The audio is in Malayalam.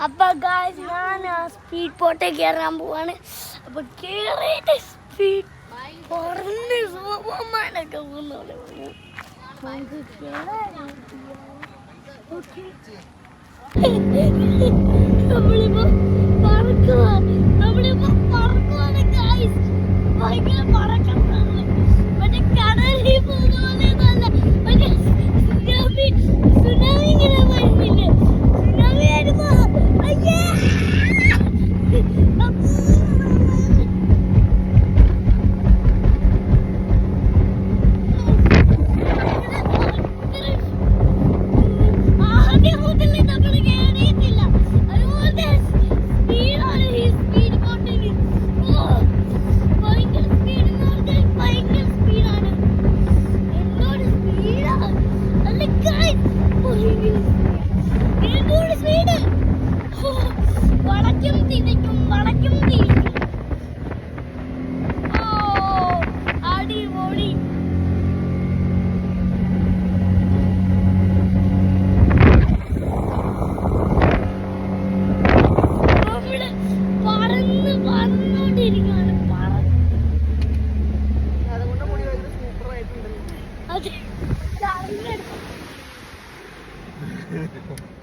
അപ്പൊ ഗായ്സ് ഞാൻ സ്പീഡ് ബോട്ടിൽ കയറാൻ പോവാണ്. അപ്പൊ കേറിയിട്ട് സ്പീഡ് പറഞ്ഞ് സൂപ്പർമാനൊക്കെ പോകുന്നോളെ നമ്മളിപ്പോ പറക്കുവാണ് ഗായ്സ്. ഭയങ്കര പറക്കുന്നതാണ്. മറ്റേ കടലിൽ പോകുന്ന നല്ല മറ്റേ സുനാമി ഇങ്ങനെ വരുന്നില്ലേ? സുനാമി വരുമ്പോ അയ്യേ Hehehe